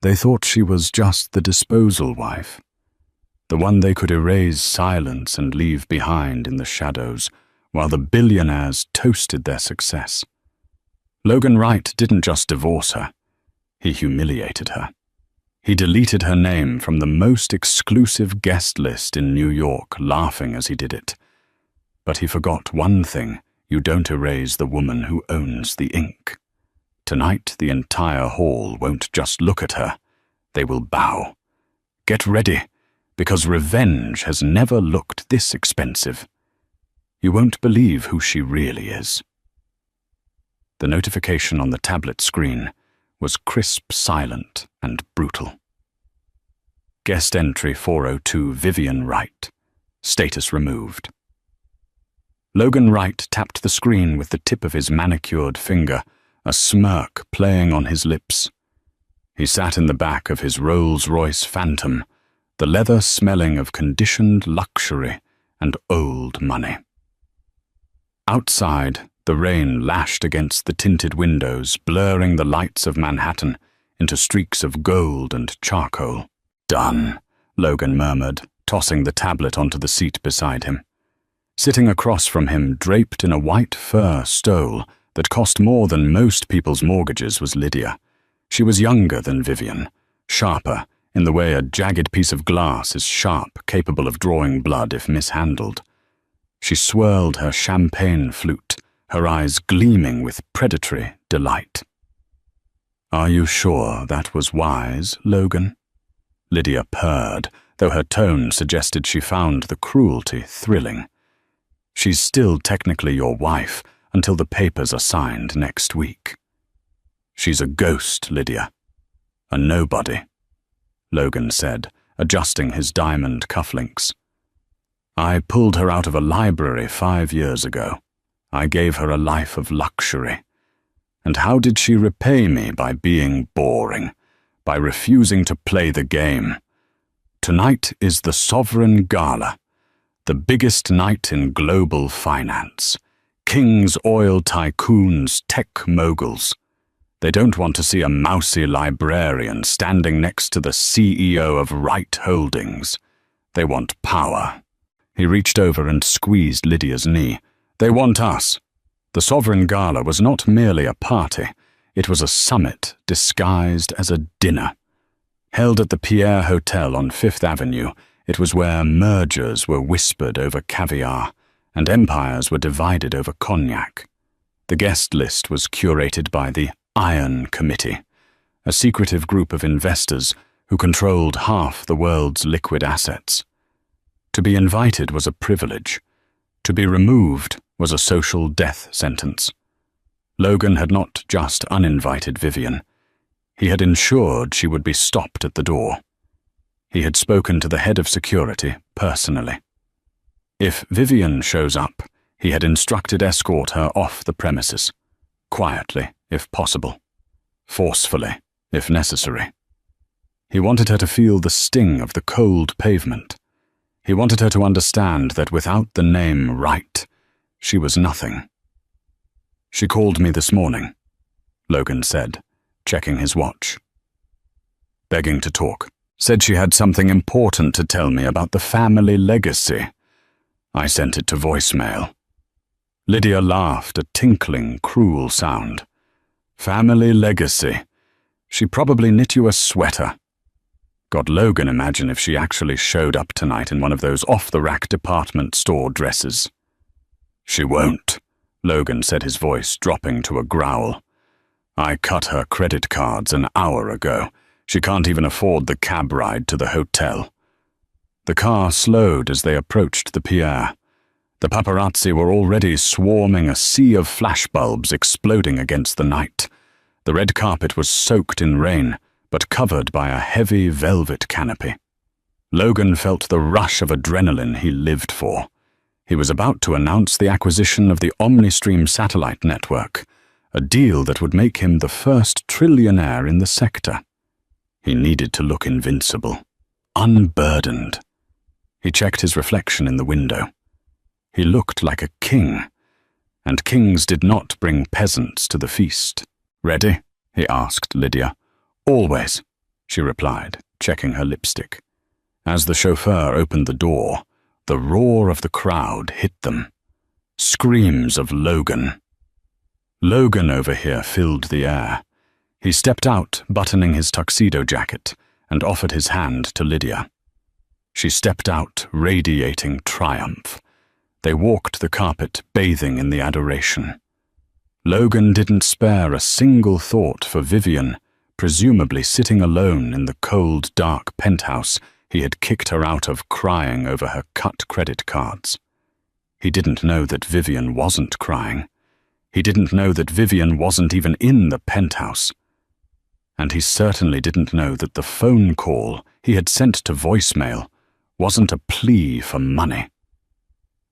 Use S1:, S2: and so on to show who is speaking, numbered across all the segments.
S1: They thought she was just the disposal wife, the one they could erase silence and leave behind in the shadows, while the billionaires toasted their success. Logan Wright didn't just divorce her, he humiliated her. He deleted her name from the most exclusive guest list in New York, laughing as he did it. But he forgot one thing: you don't erase the woman who owns the ink. Tonight, the entire hall won't just look at her, they will bow. Get ready, because revenge has never looked this expensive. You won't believe who she really is. The notification on the tablet screen was crisp, silent, and brutal. Guest entry 402 Vivian Wright. Status removed. Logan Wright tapped the screen with the tip of his manicured finger, a smirk playing on his lips. He sat in the back of his Rolls-Royce Phantom, the leather smelling of conditioned luxury and old money. Outside, the rain lashed against the tinted windows, blurring the lights of Manhattan into streaks of gold and charcoal. "Done," Logan murmured, tossing the tablet onto the seat beside him. Sitting across from him, draped in a white fur stole that cost more than most people's mortgages, was Lydia. She was younger than Vivian, sharper in the way a jagged piece of glass is sharp, capable of drawing blood if mishandled. She swirled her champagne flute, her eyes gleaming with predatory delight. "Are you sure that was wise, Logan?" Lydia purred, though her tone suggested she found the cruelty thrilling. "She's still technically your wife until the papers are signed next week." "She's a ghost, Lydia. A nobody," Logan said, adjusting his diamond cufflinks. "I pulled her out of a library 5 years ago. I gave her a life of luxury. And how did she repay me? By being boring, by refusing to play the game. Tonight is the sovereign gala, the biggest night in global finance. Kings, oil tycoons, tech moguls. They don't want to see a mousy librarian standing next to the CEO of Wright Holdings. They want power." He reached over and squeezed Lydia's knee. "They want us." The Sovereign Gala was not merely a party, it was a summit disguised as a dinner. Held at the Pierre Hotel on Fifth Avenue, it was where mergers were whispered over caviar, and empires were divided over cognac. The guest list was curated by the Iron Committee, a secretive group of investors who controlled half the world's liquid assets. To be invited was a privilege. To be removed was a social death sentence. Logan had not just uninvited Vivian. He had ensured she would be stopped at the door. He had spoken to the head of security personally. If Vivian shows up, he had instructed escort her off the premises, quietly if possible, forcefully if necessary. He wanted her to feel the sting of the cold pavement. He wanted her to understand that without the name Wright, she was nothing. "She called me this morning," Logan said, checking his watch. "Begging to talk. Said she had something important to tell me about the family legacy. I sent it to voicemail." Lydia laughed, a tinkling, cruel sound. "Family legacy. She probably knit you a sweater." God, Logan, imagine if she actually showed up tonight in one of those off-the-rack department store dresses. "She won't," Logan said, his voice dropping to a growl. "I cut her credit cards an hour ago. She can't even afford the cab ride to the hotel." The car slowed as they approached the Pierre. The paparazzi were already swarming, a sea of flashbulbs exploding against the night. The red carpet was soaked in rain, but covered by a heavy velvet canopy. Logan felt the rush of adrenaline he lived for. He was about to announce the acquisition of the OmniStream satellite network, a deal that would make him the first trillionaire in the sector. He needed to look invincible, unburdened. He checked his reflection in the window. He looked like a king, and kings did not bring peasants to the feast. "Ready?" he asked Lydia. "Always," she replied, checking her lipstick. As the chauffeur opened the door, the roar of the crowd hit them. Screams of Logan. Logan over here filled the air. He stepped out, buttoning his tuxedo jacket, and offered his hand to Lydia. She stepped out, radiating triumph. They walked the carpet, bathing in the adoration. Logan didn't spare a single thought for Vivian, presumably sitting alone in the cold, dark penthouse he had kicked her out of, crying over her cut credit cards. He didn't know that Vivian wasn't crying. He didn't know that Vivian wasn't even in the penthouse. And he certainly didn't know that the phone call he had sent to voicemail wasn't a plea for money.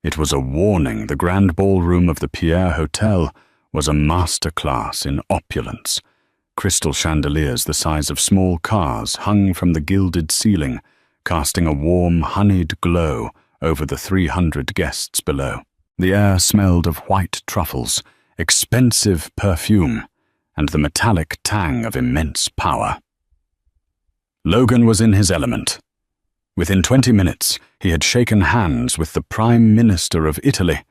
S1: It was a warning. The grand ballroom of the Pierre Hotel was a masterclass in opulence. Crystal chandeliers the size of small cars hung from the gilded ceiling, casting a warm, honeyed glow over the 300 guests below. The air smelled of white truffles, expensive perfume, and the metallic tang of immense power. Logan was in his element. Within 20 minutes, he had shaken hands with the Prime Minister of Italy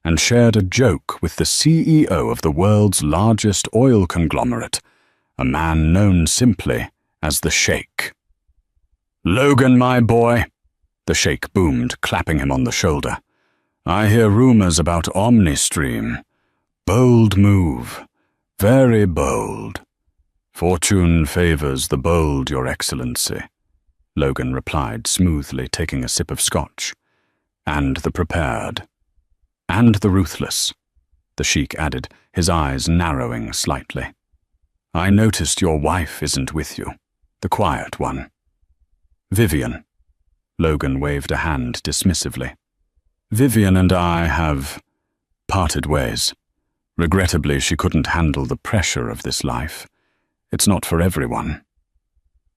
S1: and shared a joke with the CEO of the world's largest oil conglomerate, a man known simply as the Sheikh. "Logan, my boy," the Sheikh boomed, clapping him on the shoulder. "I hear rumors about OmniStream. Bold move. Very bold. Fortune favors the bold, Your Excellency," Logan replied smoothly, taking a sip of scotch. "And the prepared. And the ruthless," the Sheikh added, his eyes narrowing slightly. "I noticed your wife isn't with you, the quiet one." "Vivian." Logan waved a hand dismissively. "Vivian and I have parted ways. Regrettably, she couldn't handle the pressure of this life. It's not for everyone."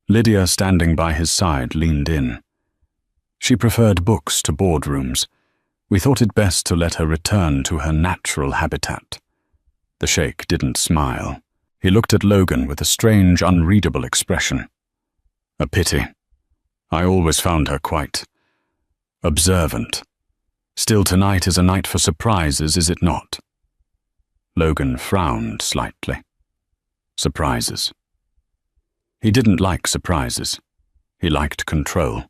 S1: Lydia, standing by his side, leaned in. She preferred books to boardrooms. We thought it best to let her return to her natural habitat. The Sheikh didn't smile. He looked at Logan with a strange, unreadable expression. "A pity. I always found her quite observant. Still, tonight is a night for surprises, is it not?" Logan frowned slightly. Surprises. He didn't like surprises. He liked control.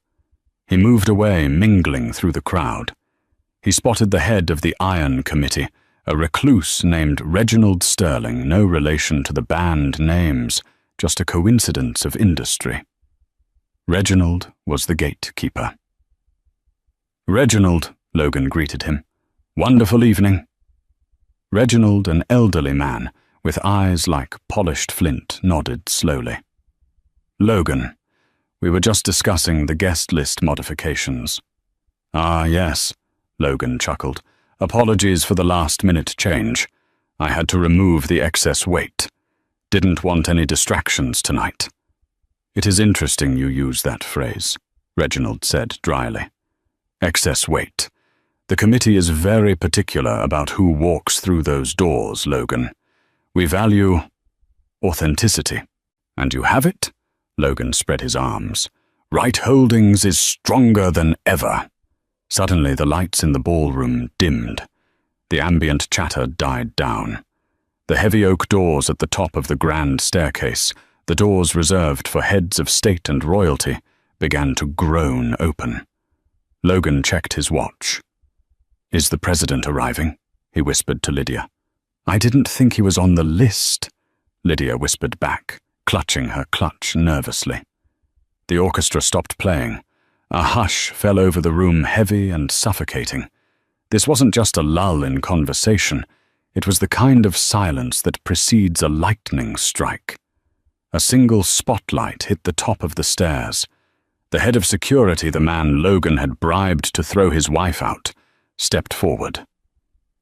S1: He moved away, mingling through the crowd. He spotted the head of the Iron Committee, a recluse named Reginald Sterling, no relation to the band names, just a coincidence of industry. Reginald was the gatekeeper. "Reginald," Logan greeted him. "Wonderful evening." Reginald, an elderly man, with eyes like polished flint, nodded slowly. "Logan, we were just discussing the guest list modifications." "Ah, yes," Logan chuckled. "Apologies for the last-minute change. I had to remove the excess weight. Didn't want any distractions tonight." "It is interesting you use that phrase," Reginald said dryly. "Excess weight. The committee is very particular about who walks through those doors, Logan. We value authenticity. And you have it?" Logan spread his arms. "Right Holdings is stronger than ever." Suddenly the lights in the ballroom dimmed. The ambient chatter died down. The heavy oak doors at the top of the grand staircase, the doors reserved for heads of state and royalty, began to groan open. Logan checked his watch. "Is the president arriving?" he whispered to Lydia. "I didn't think he was on the list," Lydia whispered back, clutching her clutch nervously. The orchestra stopped playing. A hush fell over the room, heavy and suffocating. This wasn't just a lull in conversation. It was the kind of silence that precedes a lightning strike. A single spotlight hit the top of the stairs. The head of security, the man Logan had bribed to throw his wife out, stepped forward.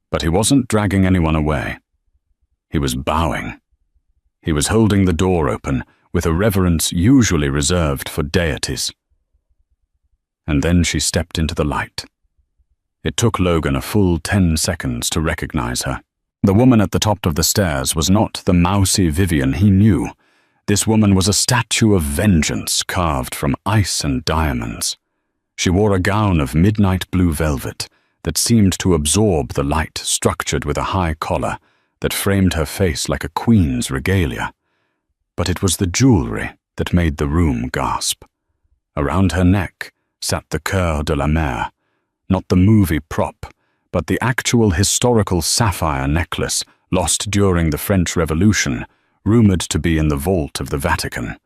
S1: But he wasn't dragging anyone away. He was bowing. He was holding the door open with a reverence usually reserved for deities. And then she stepped into the light. It took Logan a full 10 seconds to recognize her. The woman at the top of the stairs was not the mousy Vivian he knew. This woman was a statue of vengeance carved from ice and diamonds. She wore a gown of midnight blue velvet that seemed to absorb the light, structured with a high collar that framed her face like a queen's regalia. But it was the jewelry that made the room gasp. Around her neck sat the Cœur de la Mer, not the movie prop, but the actual historical sapphire necklace lost during the French Revolution, rumored to be in the vault of the Vatican.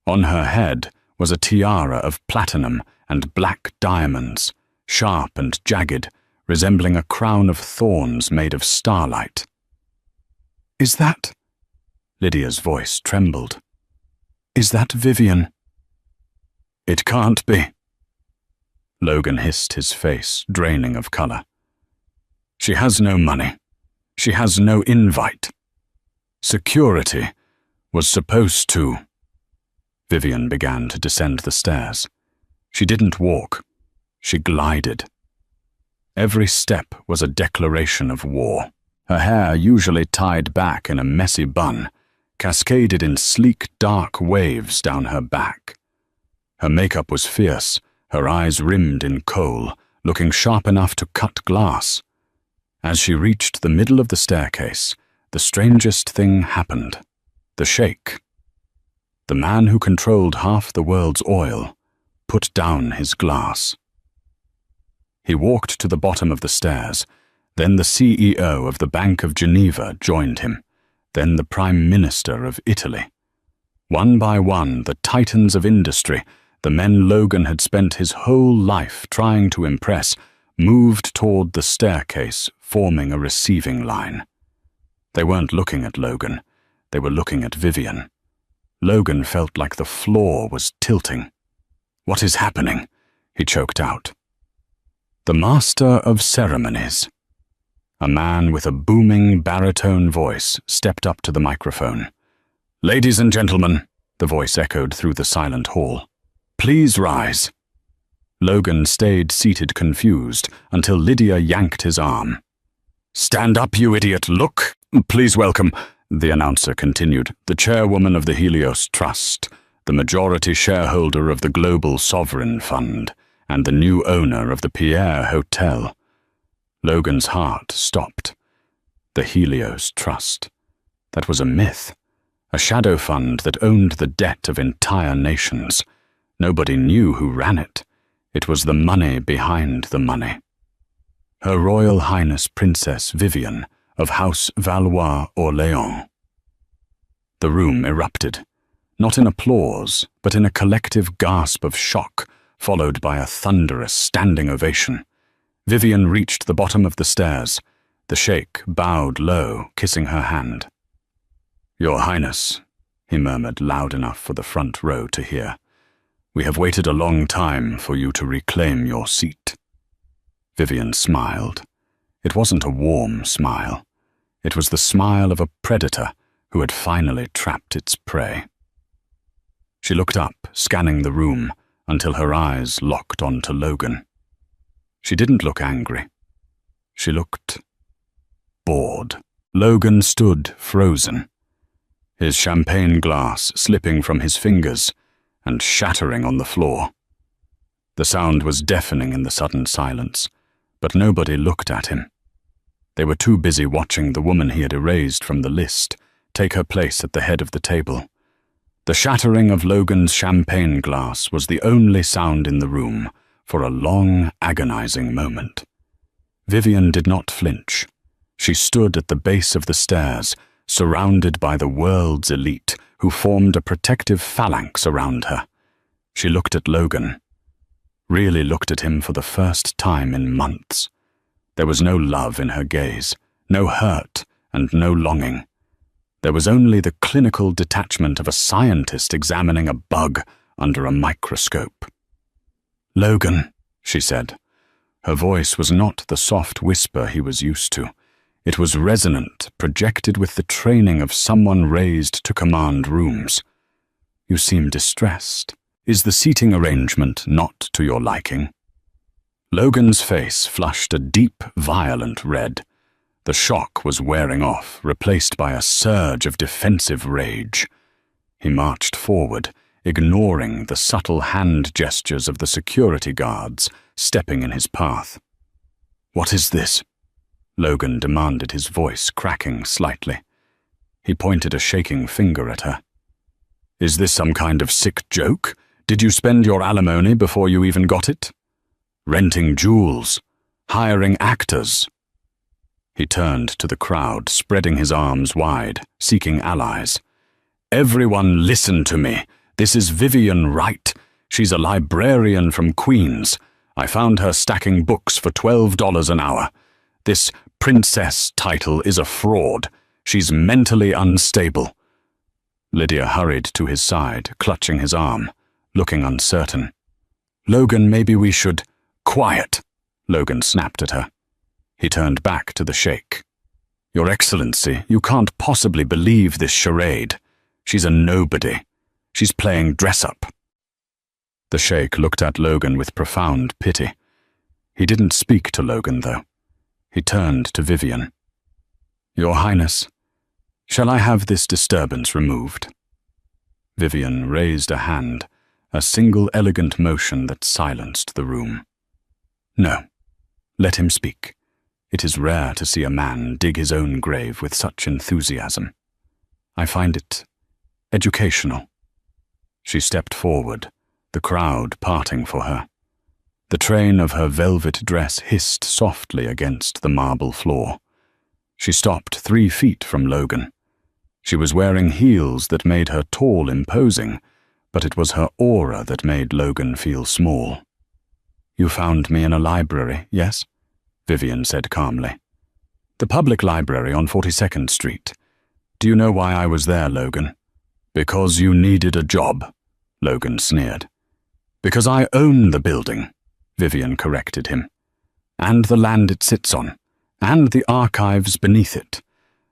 S1: On her head was a tiara of platinum and black diamonds, sharp and jagged, resembling a crown of thorns made of starlight. "Is that—" Lydia's voice trembled. "Is that Vivian?" "It can't be." Logan hissed, his face draining of color. "She has no money. She has no invite. Security was supposed to—" Vivian began to descend the stairs. She didn't walk. She glided. Every step was a declaration of war. Her hair, usually tied back in a messy bun, cascaded in sleek, dark waves down her back. Her makeup was fierce, her eyes rimmed in kohl, looking sharp enough to cut glass. As she reached the middle of the staircase, the strangest thing happened. The sheikh, the man who controlled half the world's oil, put down his glass. He walked to the bottom of the stairs. Then the CEO of the Bank of Geneva joined him, then the Prime Minister of Italy. One by one, the titans of industry, the men Logan had spent his whole life trying to impress, moved toward the staircase, forming a receiving line. They weren't looking at Logan. They were looking at Vivian. Logan felt like the floor was tilting. "What is happening?" he choked out. The Master of Ceremonies. A man with a booming baritone voice stepped up to the microphone. "Ladies and gentlemen," the voice echoed through the silent hall, "please rise." Logan stayed seated confused until Lydia yanked his arm. "Stand up, you idiot, look! Please welcome," the announcer continued, "the chairwoman of the Helios Trust, the majority shareholder of the Global Sovereign Fund, and the new owner of the Pierre Hotel." Logan's heart stopped. The Helios Trust. That was a myth. A shadow fund that owned the debt of entire nations. Nobody knew who ran it. It was the money behind the money. Her Royal Highness Princess Vivian of House Valois-Orléans. The room erupted, not in applause, but in a collective gasp of shock, followed by a thunderous standing ovation. Vivian reached the bottom of the stairs. The sheikh bowed low, kissing her hand. "Your Highness," he murmured loud enough for the front row to hear, "we have waited a long time for you to reclaim your seat." Vivian smiled. It wasn't a warm smile. It was the smile of a predator who had finally trapped its prey. She looked up, scanning the room, until her eyes locked onto Logan. She didn't look angry. She looked bored. Logan stood frozen, his champagne glass slipping from his fingers and shattering on the floor. The sound was deafening in the sudden silence, but nobody looked at him. They were too busy watching the woman he had erased from the list take her place at the head of the table. The shattering of Logan's champagne glass was the only sound in the room for a long, agonizing moment. Vivian did not flinch. She stood at the base of the stairs, surrounded by the world's elite, who formed a protective phalanx around her. She looked at Logan. Really looked at him for the first time in months. There was no love in her gaze, no hurt and no longing. There was only the clinical detachment of a scientist examining a bug under a microscope. "Logan," she said. Her voice was not the soft whisper he was used to. It was resonant, projected with the training of someone raised to command rooms. "You seem distressed. Is the seating arrangement not to your liking?" Logan's face flushed a deep, violent red. The shock was wearing off, replaced by a surge of defensive rage. He marched forward, ignoring the subtle hand gestures of the security guards stepping in his path. "What is this?" Logan demanded, his voice cracking slightly. He pointed a shaking finger at her. "Is this some kind of sick joke? Did you spend your alimony before you even got it? Renting jewels? Hiring actors?" He turned to the crowd, spreading his arms wide, seeking allies. "Everyone listen to me. This is Vivian Wright. She's a librarian from Queens. I found her stacking books for $12 an hour. This princess title is a fraud. She's mentally unstable." Lydia hurried to his side, clutching his arm, looking uncertain. "Logan, maybe we should—" "Quiet!" Logan snapped at her. He turned back to the sheikh. "Your Excellency, you can't possibly believe this charade. She's a nobody. She's playing dress-up." The sheikh looked at Logan with profound pity. He didn't speak to Logan, though. He turned to Vivian. "Your Highness, shall I have this disturbance removed?" Vivian raised a hand, a single elegant motion that silenced the room. "No, let him speak. It is rare to see a man dig his own grave with such enthusiasm. I find it educational." She stepped forward, the crowd parting for her. The train of her velvet dress hissed softly against the marble floor. She stopped 3 feet from Logan. She was wearing heels that made her tall, imposing, but it was her aura that made Logan feel small. "You found me in a library, yes?" Vivian said calmly. "The public library on 42nd Street. Do you know why I was there, Logan?" "Because you needed a job," Logan sneered. "Because I own the building," Vivian corrected him. "And the land it sits on, and the archives beneath it.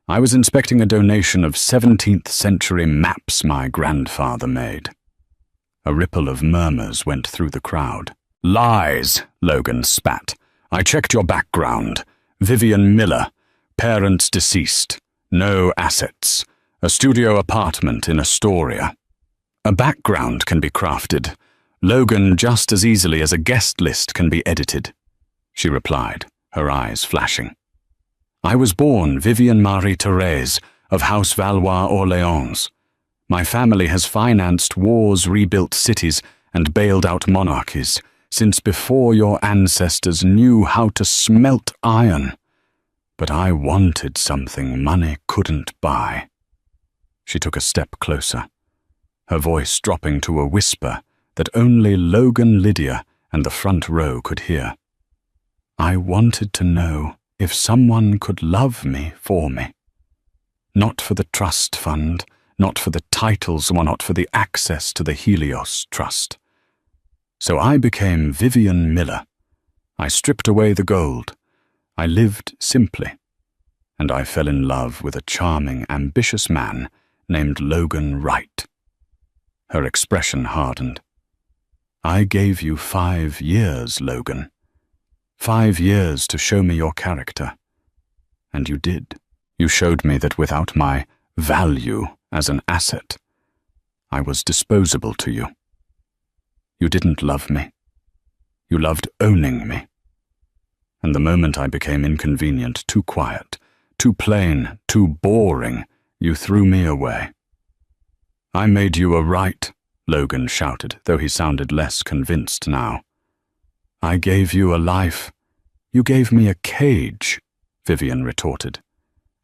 S1: I was inspecting a donation of 17th century maps my grandfather made." A ripple of murmurs went through the crowd. "Lies," Logan spat. "I checked your background. Vivian Miller, parents deceased, no assets, a studio apartment in Astoria." "A background can be crafted, Logan, just as easily as a guest list can be edited," she replied, her eyes flashing. "I was born Vivian Marie-Thérèse of House Valois-Orléans. My family has financed wars, rebuilt cities, and bailed out monarchies since before your ancestors knew how to smelt iron. But I wanted something money couldn't buy." She took a step closer, her voice dropping to a whisper that only Logan, Lydia, and the front row could hear. "I wanted to know if someone could love me for me. Not for the trust fund, not for the titles, or not for the access to the Helios Trust. So I became Vivian Miller. I stripped away the gold. I lived simply. And I fell in love with a charming, ambitious man named Logan Wright." Her expression hardened. "I gave you 5 years, Logan. 5 years to show me your character. And you did. You showed me that without my value as an asset, I was disposable to you. You didn't love me. You loved owning me. And the moment I became inconvenient, too quiet, too plain, too boring, you threw me away." "I made you a right," Logan shouted, though he sounded less convinced now. "I gave you a life. You gave me a cage," Vivian retorted.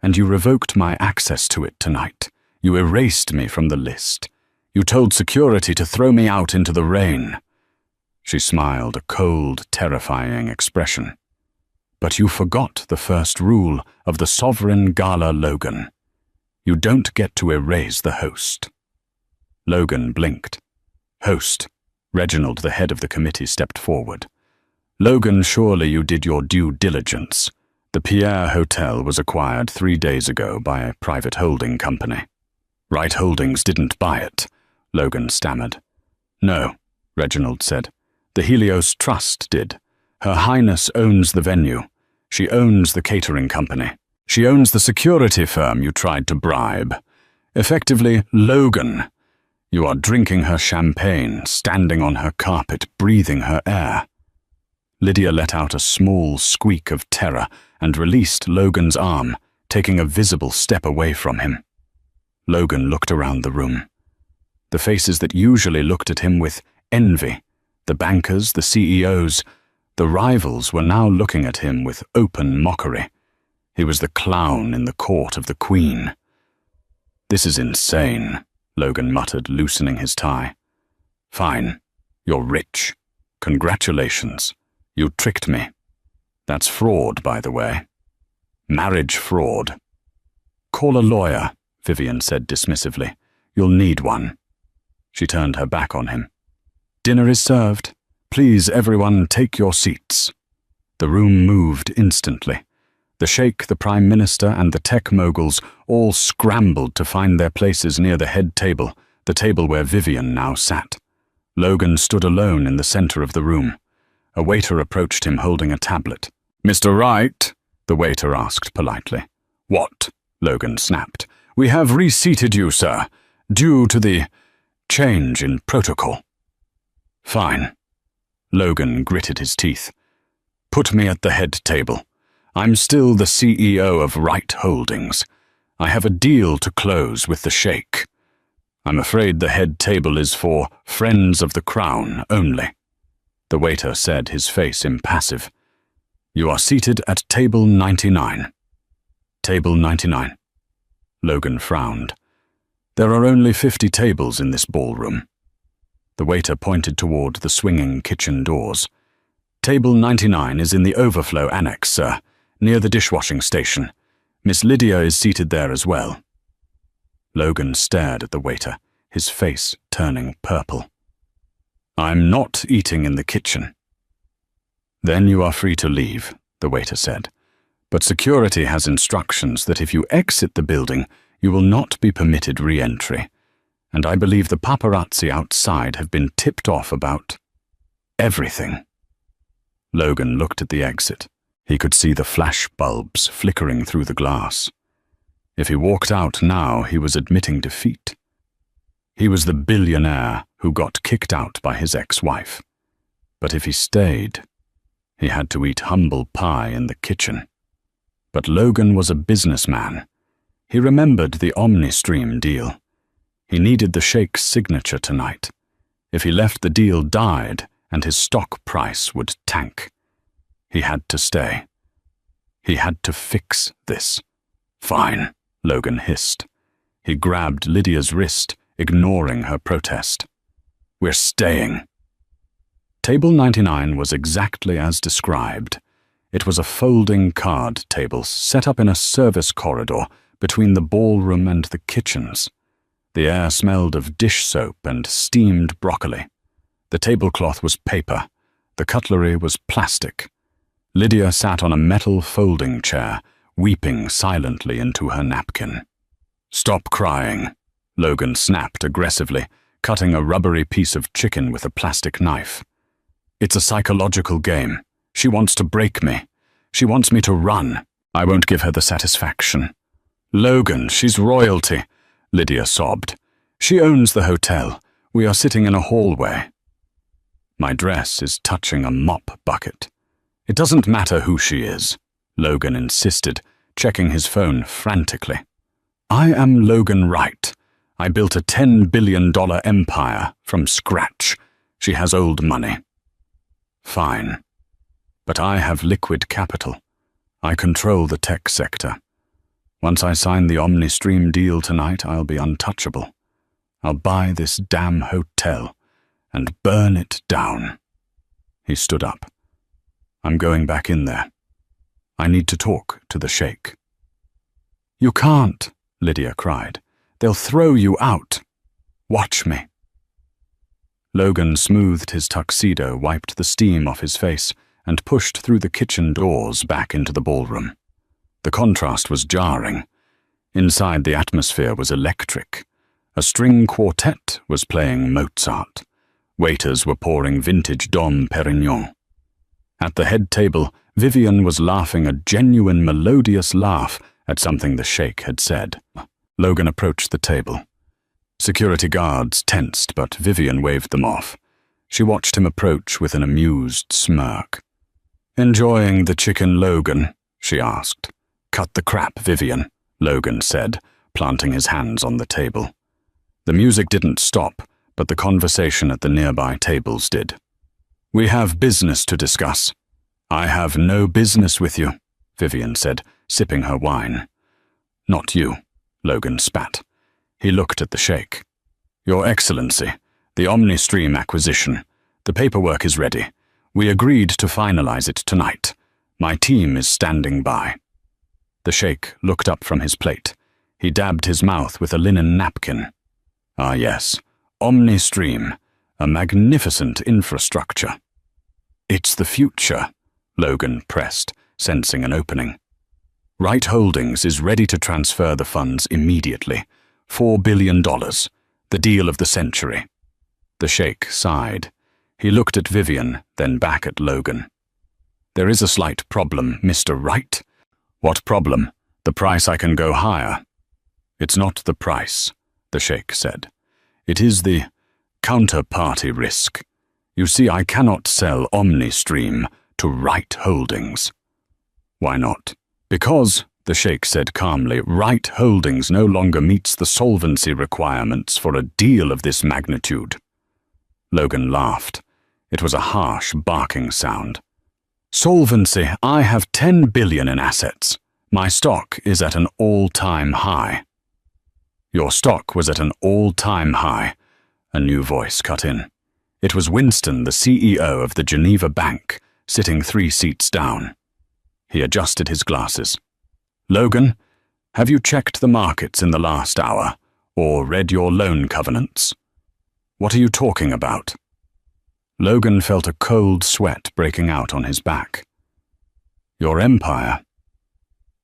S1: "And you revoked my access to it tonight. You erased me from the list. You told security to throw me out into the rain." She smiled, a cold, terrifying expression. "But you forgot the first rule of the sovereign Gala, Logan. You don't get to erase the host." Logan blinked. "Host." Reginald, the head of the committee, stepped forward. "Logan, surely you did your due diligence. The Pierre Hotel was acquired 3 days ago by a private holding company." "Wright Holdings didn't buy it," Logan stammered. "No," Reginald said. "The Helios Trust did. Her Highness owns the venue. She owns the catering company. She owns the security firm you tried to bribe. Effectively, Logan, You are drinking her champagne, standing on her carpet, breathing her air. Lydia let out a small squeak of terror and released Logan's arm, taking a visible step away from him. Logan looked around the room. The faces that usually looked at him with envy, the bankers, the CEOs, the rivals were now looking at him with open mockery. He was the clown in the court of the Queen. "This is insane," Logan muttered, loosening his tie. "Fine. You're rich. Congratulations. You tricked me. That's fraud, by the way. Marriage fraud." "Call a lawyer," Vivian said dismissively. "You'll need one." She turned her back on him. "Dinner is served. Please, everyone, take your seats." The room moved instantly. The Sheikh, the Prime Minister, and the tech moguls all scrambled to find their places near the head table, the table where Vivian now sat. Logan stood alone in the center of the room. A waiter approached him holding a tablet. "Mr. Wright?" the waiter asked politely. "What?" Logan snapped. "We have reseated you, sir, due to the change in protocol." "Fine." Logan gritted his teeth. "Put me at the head table. I'm still the CEO of Wright Holdings. I have a deal to close with the Sheikh. I'm afraid the head table is for friends of the Crown only." The waiter said, his face impassive. "You are seated at table 99. Table 99. Logan frowned. "There are only 50 tables in this ballroom." The waiter pointed toward the swinging kitchen doors. "Table 99 is in the overflow annex, sir, near the dishwashing station. Miss Lydia is seated there as well." Logan stared at the waiter, his face turning purple. "I'm not eating in the kitchen." "Then you are free to leave," the waiter said. "But security has instructions that if you exit the building, you will not be permitted re-entry. And I believe the paparazzi outside have been tipped off about everything." Logan looked at the exit. He could see the flash bulbs flickering through the glass. If he walked out now, he was admitting defeat. He was the billionaire who got kicked out by his ex-wife. But if he stayed, he had to eat humble pie in the kitchen. But Logan was a businessman. He remembered the OmniStream deal. He needed the Sheikh's signature tonight. If he left, the deal died, and his stock price would tank. He had to stay. He had to fix this. "Fine," Logan hissed. He grabbed Lydia's wrist, ignoring her protest. "We're staying." Table 99 was exactly as described. It was a folding card table set up in a service corridor between the ballroom and the kitchens. The air smelled of dish soap and steamed broccoli. The tablecloth was paper. The cutlery was plastic. Lydia sat on a metal folding chair, weeping silently into her napkin. "Stop crying," Logan snapped aggressively, cutting a rubbery piece of chicken with a plastic knife. "It's a psychological game. She wants to break me. She wants me to run. I won't give her the satisfaction." "Logan, she's royalty," Lydia sobbed. "She owns the hotel. We are sitting in a hallway. My dress is touching a mop bucket. It doesn't matter who she is," Logan insisted, checking his phone frantically. "I am Logan Wright. I built a $10 billion empire from scratch. She has old money." "Fine. But I have liquid capital. I control the tech sector. Once I sign the OmniStream deal tonight, I'll be untouchable. I'll buy this damn hotel and burn it down." He stood up. "I'm going back in there. I need to talk to the Sheikh." "You can't," Lydia cried. "They'll throw you out. Watch me." Logan smoothed his tuxedo, wiped the steam off his face, and pushed through the kitchen doors back into the ballroom. The contrast was jarring. Inside, the atmosphere was electric. A string quartet was playing Mozart. Waiters were pouring vintage Dom Perignon. At the head table, Vivian was laughing a genuine melodious laugh at something the Sheikh had said. Logan approached the table. Security guards tensed, but Vivian waved them off. She watched him approach with an amused smirk. "Enjoying the chicken, Logan?" she asked. "Cut the crap, Vivian," Logan said, planting his hands on the table. The music didn't stop, but the conversation at the nearby tables did. "We have business to discuss." "I have no business with you," Vivian said, sipping her wine. "Not you," Logan spat. He looked at the sheikh. "Your Excellency, the OmniStream acquisition. The paperwork is ready. We agreed to finalize it tonight. My team is standing by." The sheikh looked up from his plate. He dabbed his mouth with a linen napkin. "Ah yes, OmniStream, a magnificent infrastructure." "It's the future," Logan pressed, sensing an opening. Right Holdings is ready to transfer the funds immediately. $4 billion, the deal of the century. The sheikh sighed. He looked at Vivian, then back at Logan. "There is a slight problem, Mr. Wright." "What problem? The price I can go higher." "It's not the price," the sheikh said. "It is the counterparty risk. You see, I cannot sell OmniStream to Right Holdings." "Why not?" "Because," the sheikh said calmly, "Right Holdings no longer meets the solvency requirements for a deal of this magnitude." Logan laughed. It was a harsh, barking sound. "Solvency, I have $10 billion in assets. My stock is at an all-time high." "Your stock was at an all-time high," a new voice cut in. It was Winston, the CEO of the Geneva Bank, sitting 3 seats down. He adjusted his glasses. "Logan, have you checked the markets in the last hour, or read your loan covenants?" "What are you talking about?" Logan felt a cold sweat breaking out on his back. "Your empire,"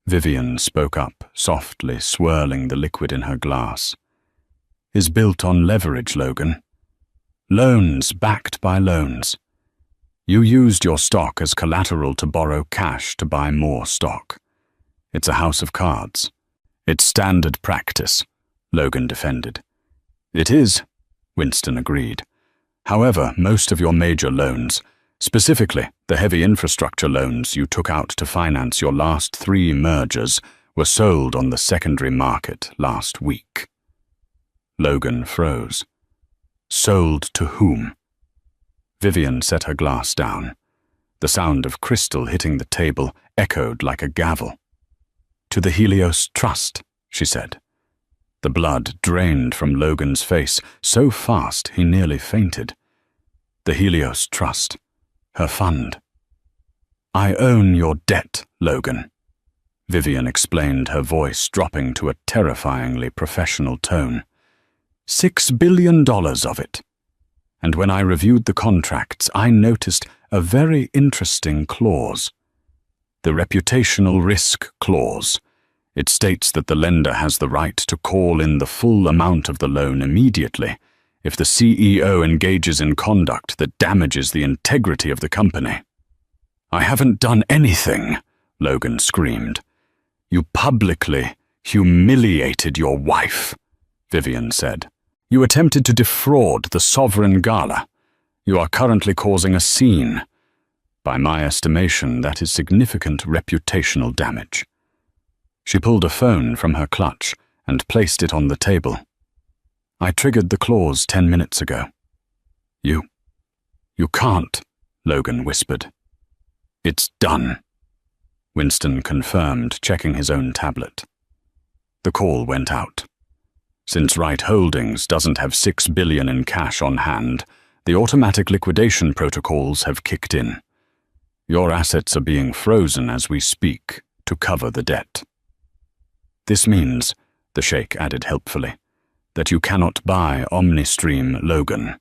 S1: Vivian spoke up, softly swirling the liquid in her glass, "is built on leverage, Logan. Loans backed by loans. You used your stock as collateral to borrow cash to buy more stock. It's a house of cards." "It's standard practice," Logan defended. "It is," Winston agreed. "However, most of your major loans, specifically the heavy infrastructure loans you took out to finance your last 3 mergers, were sold on the secondary market last week." Logan froze. "Sold to whom?" Vivian set her glass down. The sound of crystal hitting the table echoed like a gavel. "To the Helios Trust," she said. The blood drained from Logan's face so fast he nearly fainted. The Helios Trust. Her fund. "I own your debt, Logan," Vivian explained, her voice dropping to a terrifyingly professional tone. $6 billion of it. And when I reviewed the contracts, I noticed a very interesting clause. The reputational risk clause. It states that the lender has the right to call in the full amount of the loan immediately if the CEO engages in conduct that damages the integrity of the company. "I haven't done anything," Logan screamed. "You publicly humiliated your wife," Vivian said. "You attempted to defraud the sovereign Gala. You are currently causing a scene. By my estimation, that is significant reputational damage." She pulled a phone from her clutch and placed it on the table. "I triggered the clause 10 minutes ago." You can't," Logan whispered. "It's done," Winston confirmed, checking his own tablet. The call went out. Since Right Holdings doesn't have $6 billion in cash on hand, the automatic liquidation protocols have kicked in. Your assets are being frozen as we speak to cover the debt. This means, the sheikh added helpfully, that you cannot buy OmniStream, Logan,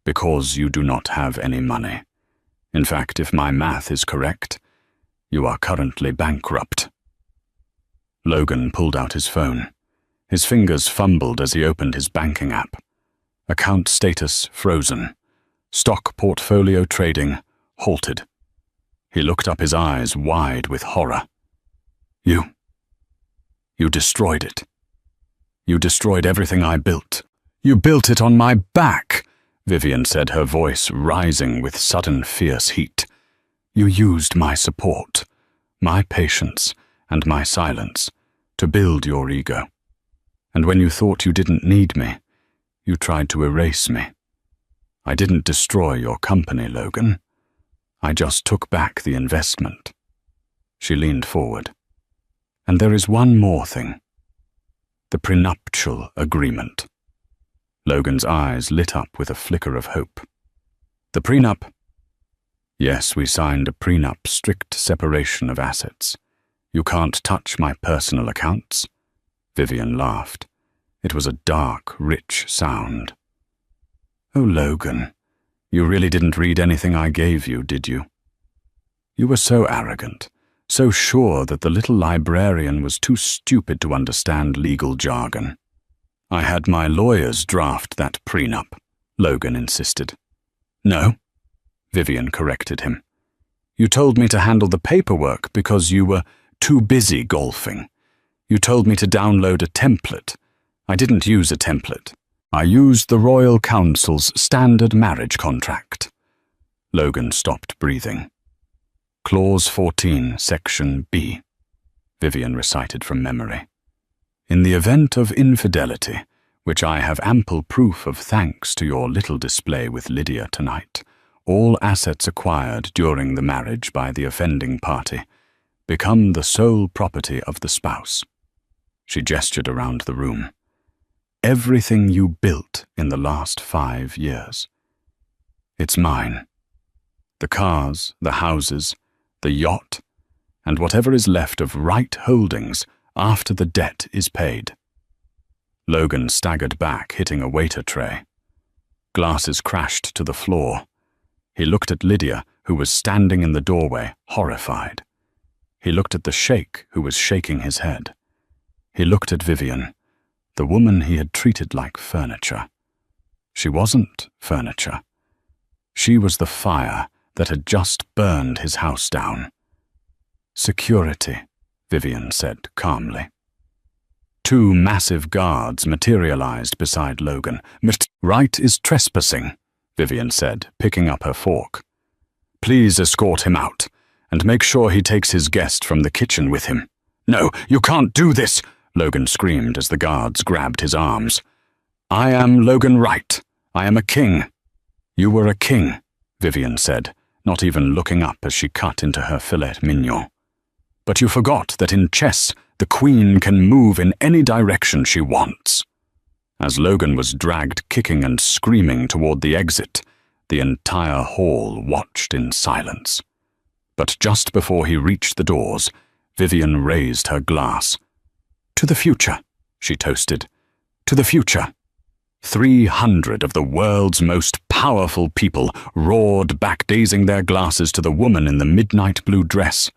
S1: because you do not have any money. In fact, if my math is correct, you are currently bankrupt. Logan pulled out his phone. His fingers fumbled as he opened his banking app. Account status frozen. Stock portfolio trading halted. He looked up, his eyes wide with horror. You destroyed it. You destroyed everything I built. You built it on my back, Vivian said, her voice rising with sudden fierce heat. You used my support, my patience, and my silence to build your ego. And when you thought you didn't need me, you tried to erase me. I didn't destroy your company, Logan. I just took back the investment. She leaned forward. And there is one more thing. The prenuptial agreement. Logan's eyes lit up with a flicker of hope. The prenup? Yes, we signed a prenup, strict separation of assets. You can't touch my personal accounts. Vivian laughed. It was a dark, rich sound. Oh, Logan, you really didn't read anything I gave you, did you? You were so arrogant, so sure that the little librarian was too stupid to understand legal jargon. I had my lawyers draft that prenup, Logan insisted. No, Vivian corrected him. You told me to handle the paperwork because you were too busy golfing. You told me to download a template. I didn't use a template. I used the Royal Council's standard marriage contract. Logan stopped breathing. Clause 14, Section B, Vivian recited from memory. In the event of infidelity, which I have ample proof of thanks to your little display with Lydia tonight, all assets acquired during the marriage by the offending party become the sole property of the spouse. She gestured around the room. Everything you built in the last 5 years. It's mine. The cars, the houses, the yacht, and whatever is left of right holdings after the debt is paid. Logan staggered back, hitting a waiter tray. Glasses crashed to the floor. He looked at Lydia, who was standing in the doorway, horrified. He looked at the sheikh, who was shaking his head. He looked at Vivian, the woman he had treated like furniture. She wasn't furniture. She was the fire that had just burned his house down. Security, Vivian said calmly. 2 massive guards materialized beside Logan. Mr. Wright is trespassing, Vivian said, picking up her fork. Please escort him out, and make sure he takes his guest from the kitchen with him. No, you can't do this, Logan screamed as the guards grabbed his arms. I am Logan Wright. I am a king. You were a king, Vivian said, not even looking up as she cut into her filet mignon. But you forgot that in chess, the queen can move in any direction she wants. As Logan was dragged kicking and screaming toward the exit, the entire hall watched in silence. But just before he reached the doors, Vivian raised her glass. To the future, she toasted. To the future. 300 of the world's most powerful people roared back, raising their glasses to the woman in the midnight blue dress.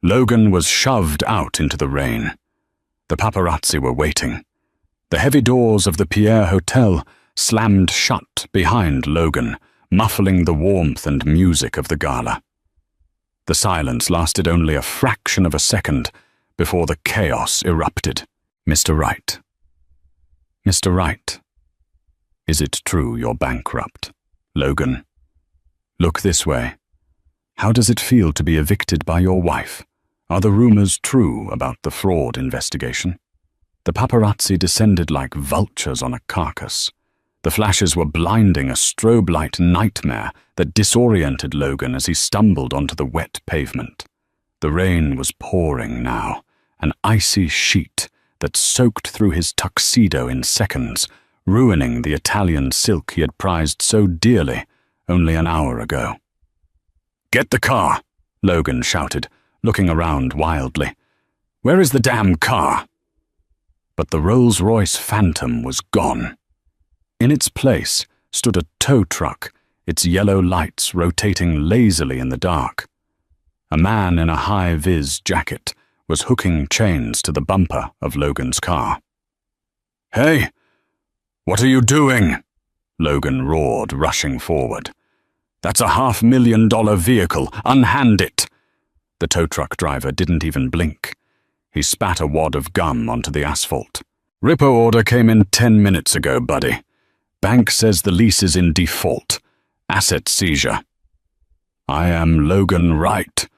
S1: Logan was shoved out into the rain. The paparazzi were waiting. The heavy doors of the Pierre Hotel slammed shut behind Logan, muffling the warmth and music of the gala. The silence lasted only a fraction of a second before the chaos erupted. Mr. Wright. Mr. Wright. Is it true you're bankrupt? Logan. Look this way. How does it feel to be evicted by your wife? Are the rumors true about the fraud investigation? The paparazzi descended like vultures on a carcass. The flashes were blinding, a strobe light nightmare that disoriented Logan as he stumbled onto the wet pavement. The rain was pouring now, an icy sheet that soaked through his tuxedo in seconds, ruining the Italian silk he had prized so dearly only an hour ago. Get the car, Logan shouted, looking around wildly. Where is the damn car? But the Rolls-Royce Phantom was gone. In its place stood a tow truck, its yellow lights rotating lazily in the dark. A man in a high-vis jacket was hooking chains to the bumper of Logan's car. Hey, what are you doing? Logan roared, rushing forward. That's a $500,000 vehicle. Unhand it. The tow truck driver didn't even blink. He spat a wad of gum onto the asphalt. Repo order came in 10 minutes ago, buddy. Bank says the lease is in default. Asset seizure. I am Logan Wright.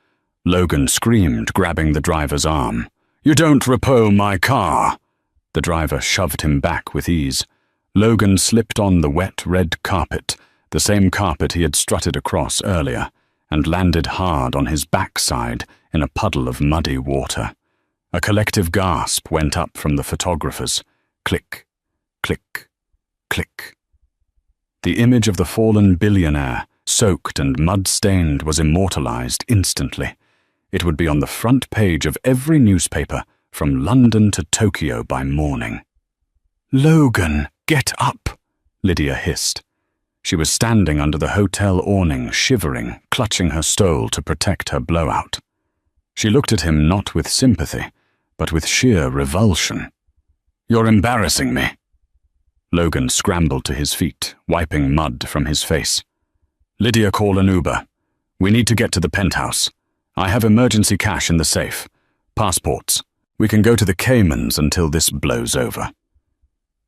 S1: Logan screamed, grabbing the driver's arm. You don't repo my car. The driver shoved him back with ease. Logan slipped on the wet red carpet, the same carpet he had strutted across earlier, and landed hard on his backside in a puddle of muddy water. A collective gasp went up from the photographers. Click, click, click. The image of the fallen billionaire, soaked and mud-stained, was immortalized instantly. It would be on the front page of every newspaper, from London to Tokyo by morning. "Logan, get up," Lydia hissed. She was standing under the hotel awning, shivering, clutching her stole to protect her blowout. She looked at him not with sympathy, but with sheer revulsion. "You're embarrassing me." Logan scrambled to his feet, wiping mud from his face. "Lydia, call an Uber. We need to get to the penthouse. I have emergency cash in the safe. Passports. We can go to the Caymans until this blows over."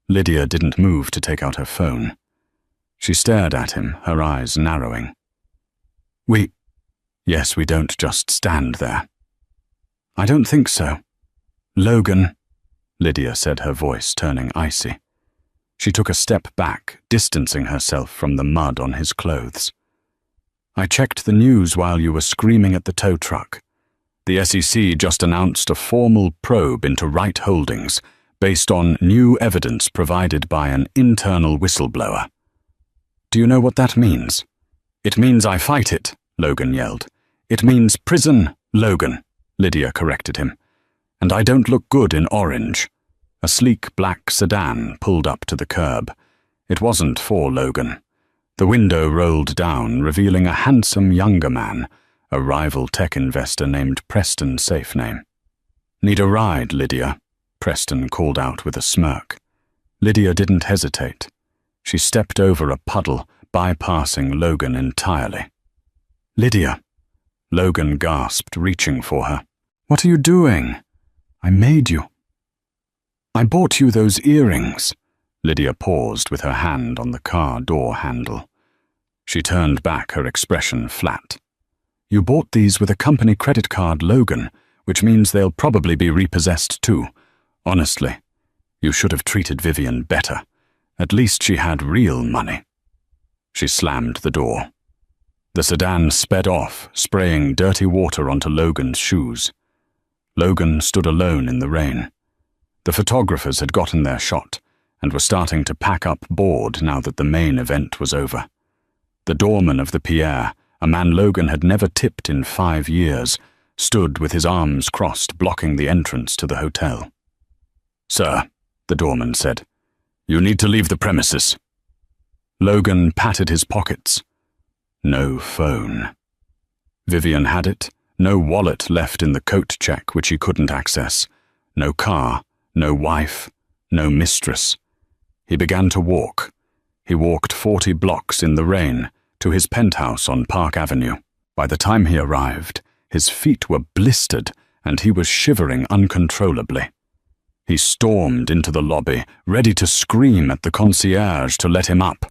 S1: Lydia didn't move to take out her phone. She stared at him, her eyes narrowing. Yes, we don't just stand there." "I don't think so." "Logan," Lydia said, her voice turning icy. She took a step back, distancing herself from the mud on his clothes. "I checked the news while you were screaming at the tow truck. The SEC just announced a formal probe into Wright Holdings based on new evidence provided by an internal whistleblower." "Do you know what that means?" "It means I fight it," Logan yelled. "It means prison, Logan," Lydia corrected him. "And I don't look good in orange." A sleek black sedan pulled up to the curb. It wasn't for Logan. The window rolled down, revealing a handsome younger man, a rival tech investor named Preston Safename. "Need a ride, Lydia?" Preston called out with a smirk. Lydia didn't hesitate. She stepped over a puddle, bypassing Logan entirely. "Lydia!" Logan gasped, reaching for her. "What are you doing?" "I made you." "I bought you those earrings." Lydia paused with her hand on the car door handle. She turned back, her expression flat. "You bought these with a company credit card, Logan, which means they'll probably be repossessed too. Honestly, you should have treated Vivian better. At least she had real money." She slammed the door. The sedan sped off, spraying dirty water onto Logan's shoes. Logan stood alone in the rain. The photographers had gotten their shot and were starting to pack up board now that the main event was over. The doorman of the Pierre, a man Logan had never tipped in 5 years, stood with his arms crossed, blocking the entrance to the hotel. "Sir," the doorman said, "you need to leave the premises." Logan patted his pockets. No phone. Vivian had it. No wallet left in the coat check which he couldn't access. No car, no wife, no mistress. He began to walk. He walked 40 blocks in the rain to his penthouse on Park Avenue. By the time he arrived, his feet were blistered and he was shivering uncontrollably. He stormed into the lobby, ready to scream at the concierge to let him up,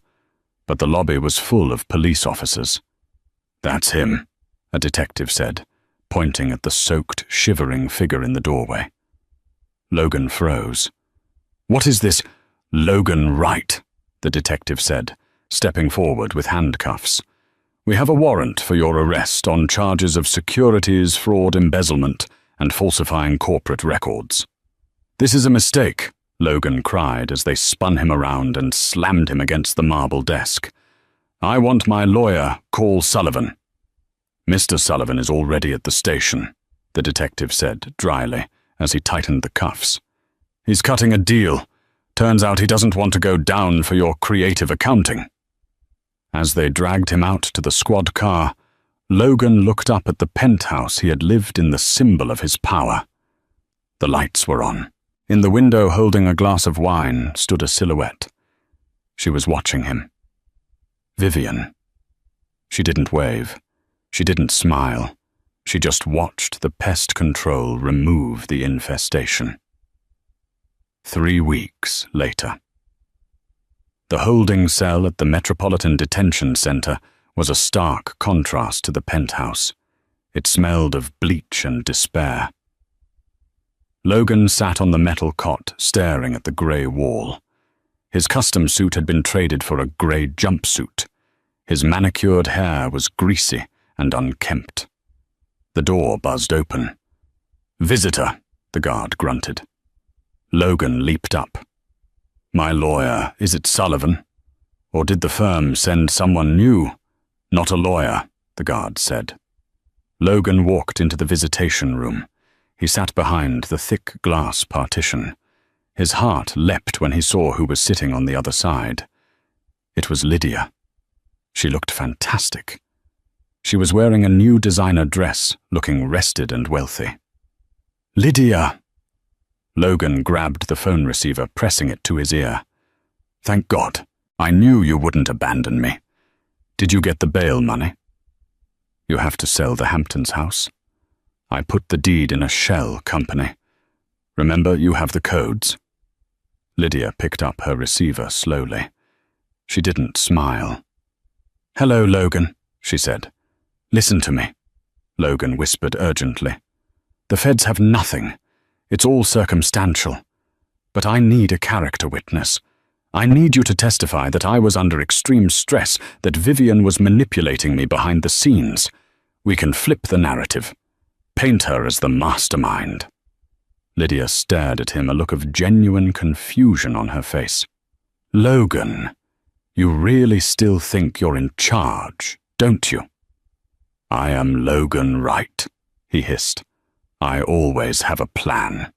S1: but the lobby was full of police officers. "That's him," a detective said, pointing at the soaked, shivering figure in the doorway. Logan froze. "What is this Logan Wright?" the detective said, stepping forward with handcuffs. "We have a warrant for your arrest on charges of securities fraud, embezzlement, and falsifying corporate records." "This is a mistake," Logan cried as they spun him around and slammed him against the marble desk. "I want my lawyer, call Sullivan." "Mr. Sullivan is already at the station," the detective said dryly as he tightened the cuffs. "He's cutting a deal. Turns out he doesn't want to go down for your creative accounting." As they dragged him out to the squad car, Logan looked up at the penthouse he had lived in, the symbol of his power. The lights were on. In the window, holding a glass of wine, stood a silhouette. She was watching him. Vivian. She didn't wave. She didn't smile. She just watched the pest control remove the infestation. 3 weeks later. The holding cell at the Metropolitan Detention Center was a stark contrast to the penthouse. It smelled of bleach and despair. Logan sat on the metal cot, staring at the grey wall. His custom suit had been traded for a grey jumpsuit. His manicured hair was greasy and unkempt. The door buzzed open. "Visitor," the guard grunted. Logan leaped up. "My lawyer, is it Sullivan? Or did the firm send someone new?" "Not a lawyer," the guard said. Logan walked into the visitation room. He sat behind the thick glass partition. His heart leapt when he saw who was sitting on the other side. It was Lydia. She looked fantastic. She was wearing a new designer dress, looking rested and wealthy. "Lydia!" Logan grabbed the phone receiver, pressing it to his ear. "Thank God. I knew you wouldn't abandon me. Did you get the bail money?" "You have to sell the Hamptons house. I put the deed in a shell company. Remember, you have the codes." Lydia picked up her receiver slowly. She didn't smile. "Hello, Logan," she said. "Listen to me," Logan whispered urgently. "The feds have nothing. It's all circumstantial. But I need a character witness. I need you to testify that I was under extreme stress, that Vivian was manipulating me behind the scenes. We can flip the narrative. Paint her as the mastermind." Lydia stared at him, a look of genuine confusion on her face. "Logan, you really still think you're in charge, don't you?" "I am Logan Wright," he hissed. "I always have a plan."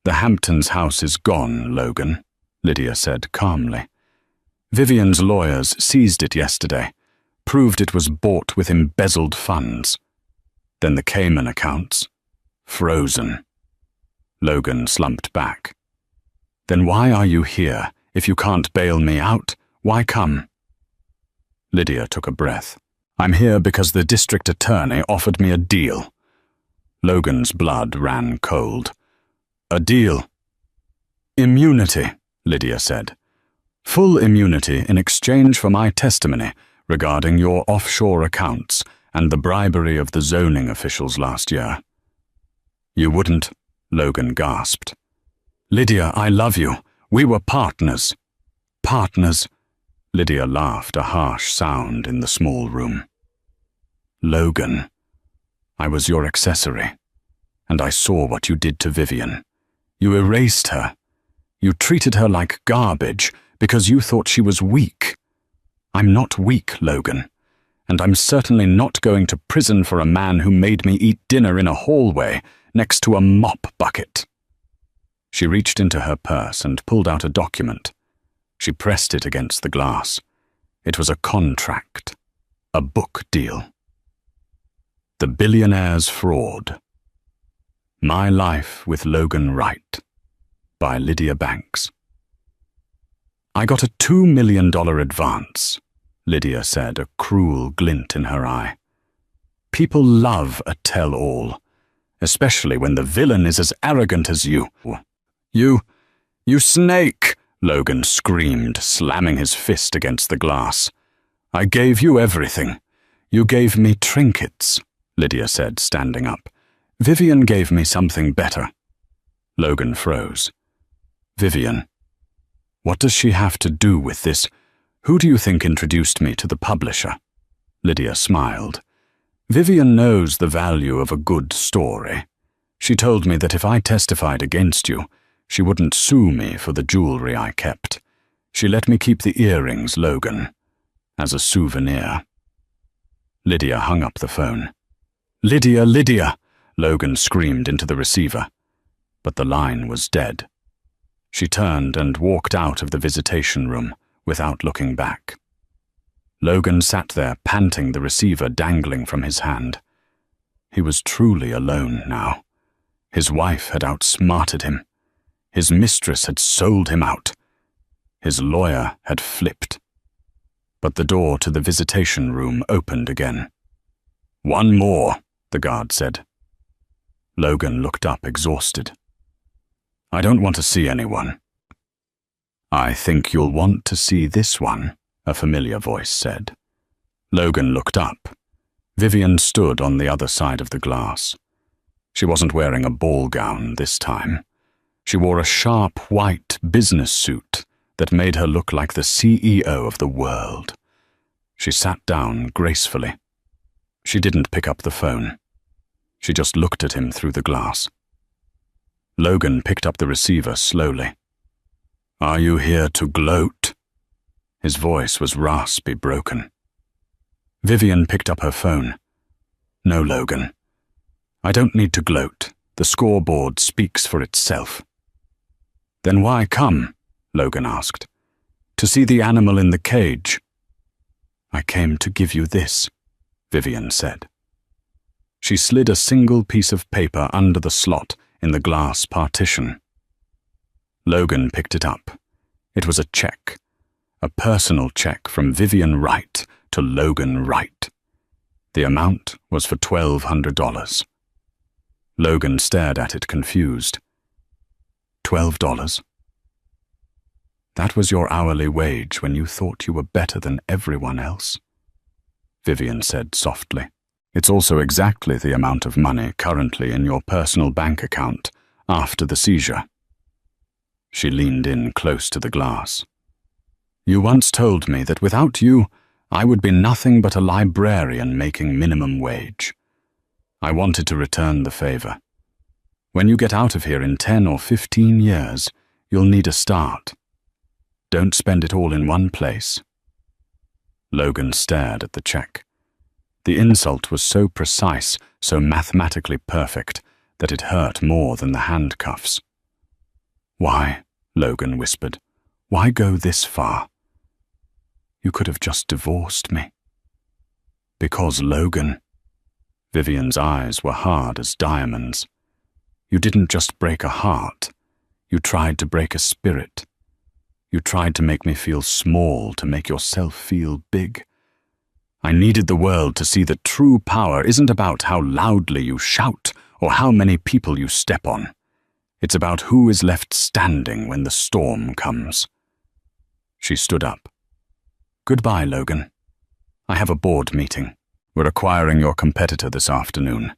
S1: "The Hamptons house is gone, Logan," Lydia said calmly. "Vivian's lawyers seized it yesterday, proved it was bought with embezzled funds. Then the Cayman accounts, frozen." Logan slumped back. "Then why are you here? If you can't bail me out, why come?" Lydia took a breath. "I'm here because the district attorney offered me a deal." Logan's blood ran cold. "A deal?" "Immunity," Lydia said. "Full immunity in exchange for my testimony regarding your offshore accounts and the bribery of the zoning officials last year." "You wouldn't," Logan gasped. "Lydia, I love you. We were partners." "Partners?" Lydia laughed, a harsh sound in the small room. "Logan, I was your accessory, and I saw what you did to Vivian. You erased her. You treated her like garbage because you thought she was weak. I'm not weak, Logan, and I'm certainly not going to prison for a man who made me eat dinner in a hallway next to a mop bucket." She reached into her purse and pulled out a document. She pressed it against the glass. It was a contract, a book deal. The Billionaire's Fraud. My Life with Logan Wright, by Lydia Banks. "I got a $2 million advance," Lydia said, a cruel glint in her eye. "People love a tell-all, especially when the villain is as arrogant as you." You snake!" Logan screamed, slamming his fist against the glass. "I gave you everything. You gave me trinkets," Lydia said, standing up. "Vivian gave me something better." Logan froze. "Vivian? What does she have to do with this? Who do you think introduced me to the publisher?" Lydia smiled. "Vivian knows the value of a good story. She told me that if I testified against you, she wouldn't sue me for the jewelry I kept. She let me keep the earrings, Logan, as a souvenir." Lydia hung up the phone. "Lydia, Lydia!" Logan screamed into the receiver. But the line was dead. She turned and walked out of the visitation room without looking back. Logan sat there, panting, the receiver dangling from his hand. He was truly alone now. His wife had outsmarted him. His mistress had sold him out. His lawyer had flipped. But the door to the visitation room opened again. "One more," the guard said. Logan looked up, exhausted. I don't want to see anyone. I think you'll want to see this one, a familiar voice said. Logan looked up. Vivian stood on the other side of the glass. She wasn't wearing a ball gown this time. She wore a sharp white business suit that made her look like the CEO of the world. She sat down gracefully. She didn't pick up the phone. She just looked at him through the glass. Logan picked up the receiver slowly. Are you here to gloat? His voice was raspy, broken. Vivian picked up her phone. No, Logan. I don't need to gloat. The scoreboard speaks for itself. Then why come? Logan asked. To see the animal in the cage. I came to give you this, Vivian said. She slid a single piece of paper under the slot in the glass partition. Logan picked it up. It was a check. A personal check from Vivian Wright to Logan Wright. The amount was for $1,200. Logan stared at it confused. $12? That was your hourly wage when you thought you were better than everyone else, Vivian said softly. It's also exactly the amount of money currently in your personal bank account after the seizure. She leaned in close to the glass. You once told me that without you, I would be nothing but a librarian making minimum wage. I wanted to return the favor. When you get out of here in 10 or 15 years, you'll need a start. Don't spend it all in one place. Logan stared at the check. The insult was so precise, so mathematically perfect, that it hurt more than the handcuffs. Why? Logan whispered. Why go this far? You could have just divorced me. Because, Logan. Vivian's eyes were hard as diamonds. You didn't just break a heart. You tried to break a spirit. You tried to make me feel small, to make yourself feel big. I needed the world to see that true power isn't about how loudly you shout or how many people you step on. It's about who is left standing when the storm comes. She stood up. Goodbye, Logan. I have a board meeting. We're acquiring your competitor this afternoon.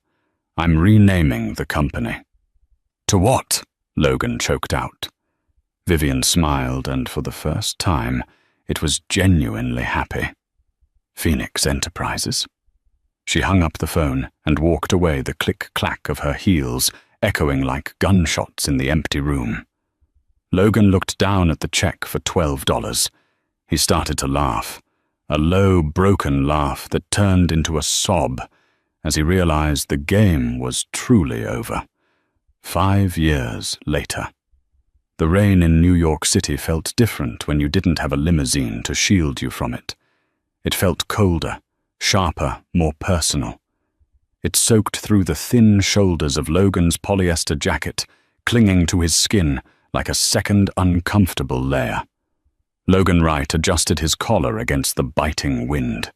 S1: I'm renaming the company. To what? Logan choked out. Vivian smiled, and for the first time, it was genuinely happy. Phoenix Enterprises. She hung up the phone and walked away, the click-clack of her heels echoing like gunshots in the empty room. Logan looked down at the check for $12. He started to laugh, a low, broken laugh that turned into a sob as he realized the game was truly over. 5 years later. The rain in New York City felt different when you didn't have a limousine to shield you from it. It felt colder, sharper, more personal. It soaked through the thin shoulders of Logan's polyester jacket, clinging to his skin like a second uncomfortable layer. Logan Wright adjusted his collar against the biting wind.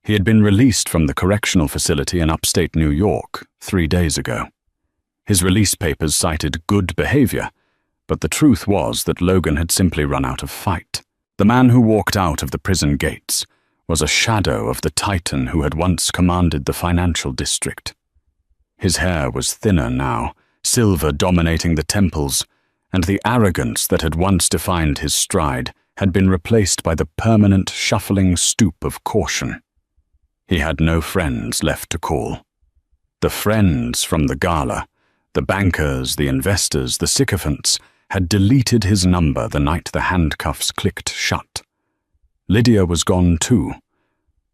S1: He had been released from the correctional facility in upstate New York 3 days ago. His release papers cited good behavior, but the truth was that Logan had simply run out of fight. The man who walked out of the prison gates was a shadow of the titan who had once commanded the financial district. His hair was thinner now, silver dominating the temples, and the arrogance that had once defined his stride had been replaced by the permanent shuffling stoop of caution. He had no friends left to call. The friends from the Gala, the bankers, the investors, the sycophants, had deleted his number the night the handcuffs clicked shut. Lydia was gone too.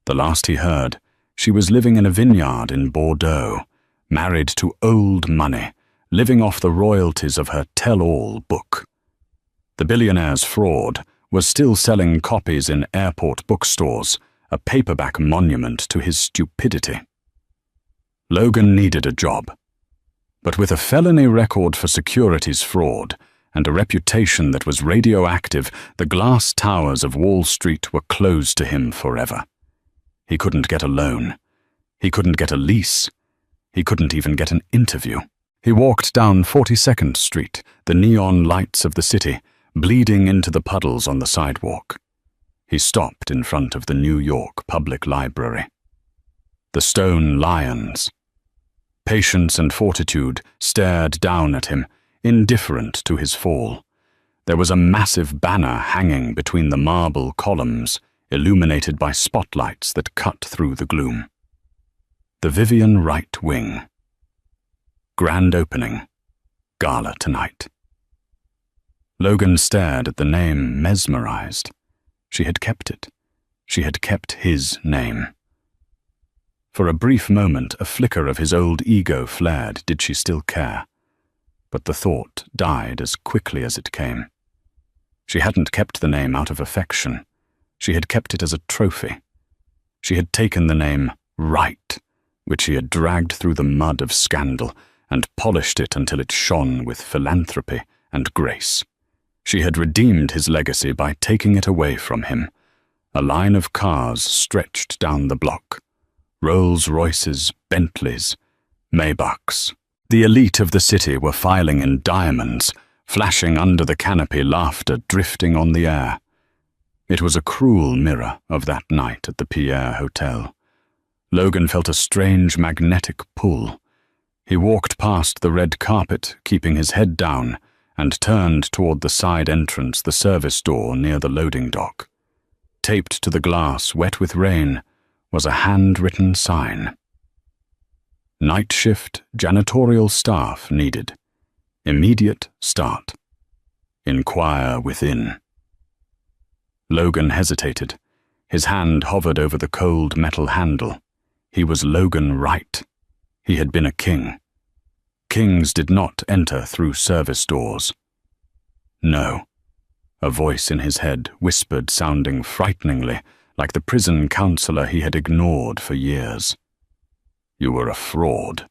S1: The last he heard, she was living in a vineyard in Bordeaux, married to old money, living off the royalties of her tell-all book. The Billionaire's fraud was still selling copies in airport bookstores, a paperback monument to his stupidity. Logan needed a job. But with a felony record for securities fraud and a reputation that was radioactive, the glass towers of Wall Street were closed to him forever. He couldn't get a loan. He couldn't get a lease. He couldn't even get an interview. He walked down 42nd Street, the neon lights of the city, bleeding into the puddles on the sidewalk. He stopped in front of the New York Public Library. The stone lions. Patience and fortitude stared down at him, indifferent to his fall. There was a massive banner hanging between the marble columns, illuminated by spotlights that cut through the gloom. The Vivian Right Wing. Grand opening. Gala tonight. Logan stared at the name, mesmerized. She had kept it. She had kept his name. For a brief moment, a flicker of his old ego flared. Did she still care? But the thought died as quickly as it came. She hadn't kept the name out of affection. She had kept it as a trophy. She had taken the name Right, which he had dragged through the mud of scandal, and polished it until it shone with philanthropy and grace. She had redeemed his legacy by taking it away from him. A line of cars stretched down the block. Rolls-Royces, Bentleys, Maybachs. The elite of the city were filing in diamonds, flashing under the canopy, laughter drifting on the air. It was a cruel mirror of that night at the Pierre Hotel. Logan felt a strange magnetic pull. He walked past the red carpet, keeping his head down, and turned toward the side entrance, the service door near the loading dock. Taped to the glass, wet with rain, was a handwritten sign. Night shift janitorial staff needed. Immediate start. Inquire within. Logan hesitated. His hand hovered over the cold metal handle. He was Logan Right. He had been a king. Kings did not enter through service doors. No. A voice in his head whispered, sounding frighteningly like the prison counselor he had ignored for years. You were a fraud.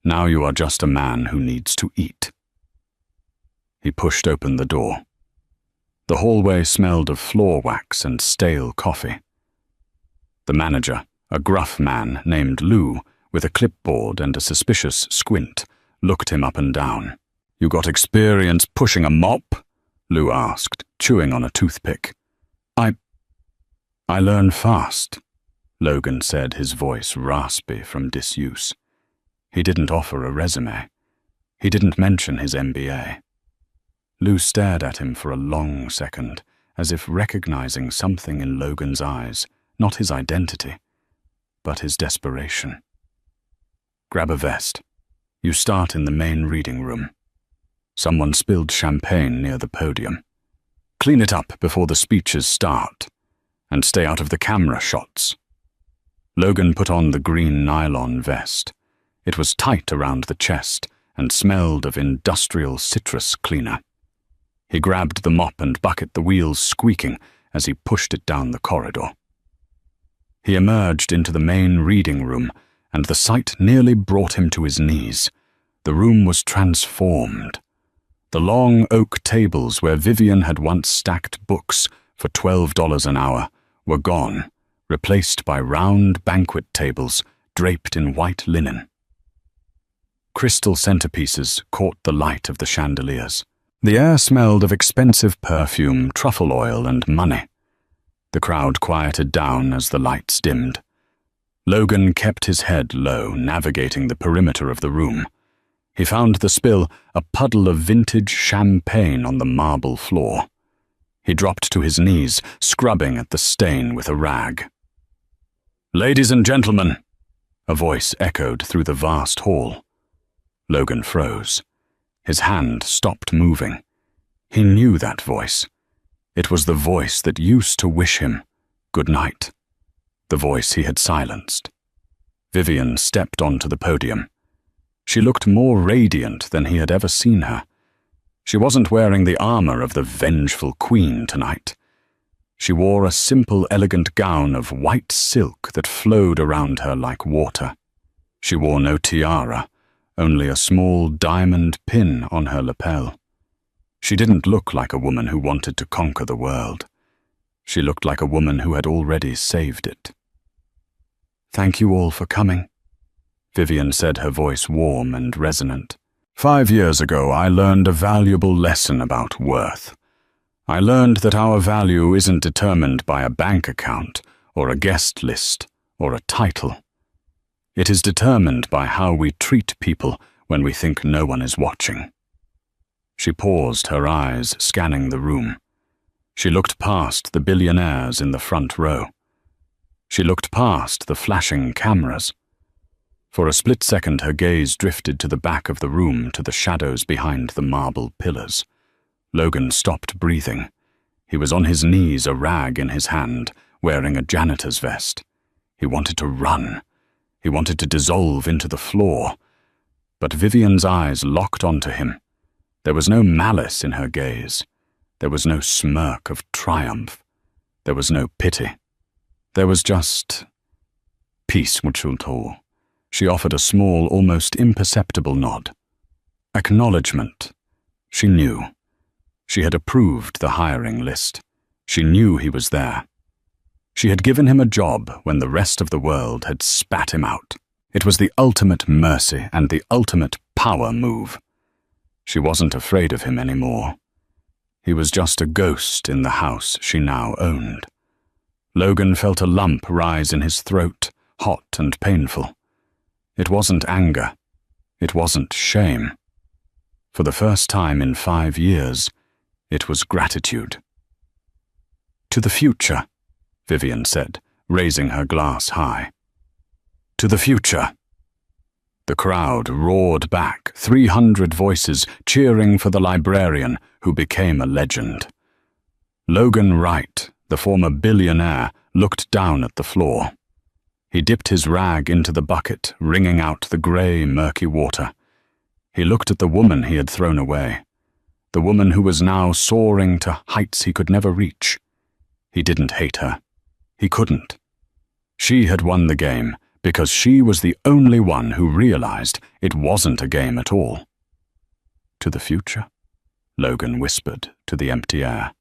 S1: Now you are just a man who needs to eat. He pushed open the door. The hallway smelled of floor wax and stale coffee. The manager, a gruff man named Lou, with a clipboard and a suspicious squint, looked him up and down. You got experience pushing a mop? Lou asked, chewing on a toothpick. I learn fast, Logan said, his voice raspy from disuse. He didn't offer a resume. He didn't mention his MBA. Lou stared at him for a long second, as if recognizing something in Logan's eyes, not his identity, but his desperation. Grab a vest. You start in the main reading room. Someone spilled champagne near the podium. Clean it up before the speeches start, and stay out of the camera shots. Logan put on the green nylon vest. It was tight around the chest and smelled of industrial citrus cleaner. He grabbed the mop and bucket, the wheels squeaking as he pushed it down the corridor. He emerged into the main reading room, and the sight nearly brought him to his knees. The room was transformed. The long oak tables where Vivian had once stacked books for $12 an hour were gone, replaced by round banquet tables draped in white linen. Crystal centerpieces caught the light of the chandeliers. The air smelled of expensive perfume, truffle oil, and money. The crowd quieted down as the lights dimmed. Logan kept his head low, navigating the perimeter of the room. He found the spill, a puddle of vintage champagne on the marble floor. He dropped to his knees, scrubbing at the stain with a rag. "Ladies and gentlemen," a voice echoed through the vast hall. Logan froze. His hand stopped moving. He knew that voice. It was the voice that used to wish him good night. The voice he had silenced. Vivian stepped onto the podium. She looked more radiant than he had ever seen her. She wasn't wearing the armor of the vengeful queen tonight. She wore a simple, elegant gown of white silk that flowed around her like water. She wore no tiara, only a small diamond pin on her lapel. She didn't look like a woman who wanted to conquer the world. She looked like a woman who had already saved it. "Thank you all for coming," Vivian said, her voice warm and resonant. 5 years ago, I learned a valuable lesson about worth. I learned that our value isn't determined by a bank account or a guest list or a title. It is determined by how we treat people when we think no one is watching. She paused, her eyes scanning the room. She looked past the billionaires in the front row. She looked past the flashing cameras. For a split second, her gaze drifted to the back of the room, to the shadows behind the marble pillars. Logan stopped breathing. He was on his knees, a rag in his hand, wearing a janitor's vest. He wanted to run. He wanted to dissolve into the floor. But Vivian's eyes locked onto him. There was no malice in her gaze. There was no smirk of triumph. There was no pity. There was just peace, Muchulto. She offered a small, almost imperceptible nod. Acknowledgement. She knew. She had approved the hiring list. She knew he was there. She had given him a job when the rest of the world had spat him out. It was the ultimate mercy and the ultimate power move. She wasn't afraid of him anymore. He was just a ghost in the house she now owned. Logan felt a lump rise in his throat, hot and painful. It wasn't anger. It wasn't shame. For the first time in 5 years, it was gratitude. "To the future," Vivian said, raising her glass high. "To the future." The crowd roared back, 300 voices cheering for the librarian who became a legend. Logan Wright, the former billionaire, looked down at the floor. He dipped his rag into the bucket, wringing out the grey, murky water. He looked at the woman he had thrown away, the woman who was now soaring to heights he could never reach. He didn't hate her. He couldn't. She had won the game because she was the only one who realized it wasn't a game at all. "To the future?" Logan whispered to the empty air.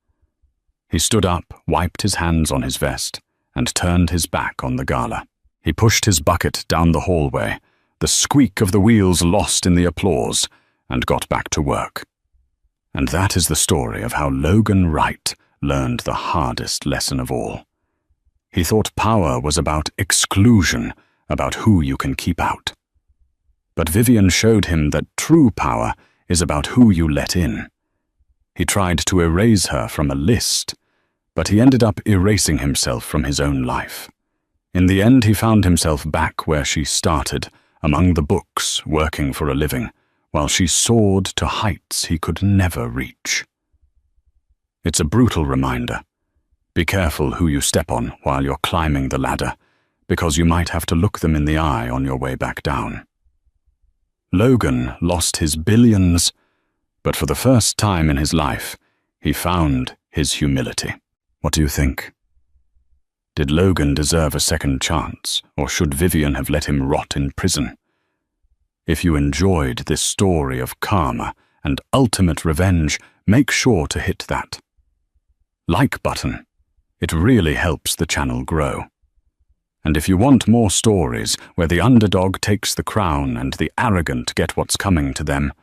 S1: He stood up, wiped his hands on his vest, and turned his back on the Gala. He pushed his bucket down the hallway, the squeak of the wheels lost in the applause, and got back to work. And that is the story of how Logan Wright learned the hardest lesson of all. He thought power was about exclusion, about who you can keep out. But Vivian showed him that true power is about who you let in. He tried to erase her from a list, but he ended up erasing himself from his own life. In the end, he found himself back where she started, among the books, working for a living, while she soared to heights he could never reach. It's a brutal reminder. Be careful who you step on while you're climbing the ladder, because you might have to look them in the eye on your way back down. Logan lost his billions, but for the first time in his life, he found his humility. What do you think? Did Logan deserve a second chance, or should Vivian have let him rot in prison? If you enjoyed this story of karma and ultimate revenge, make sure to hit that like button. It really helps the channel grow. And if you want more stories where the underdog takes the crown and the arrogant get what's coming to them,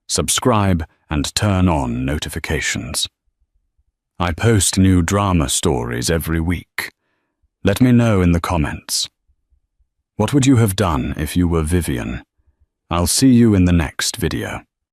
S1: subscribe and turn on notifications. I post new drama stories every week. Let me know in the comments. What would you have done if you were Vivian? I'll see you in the next video.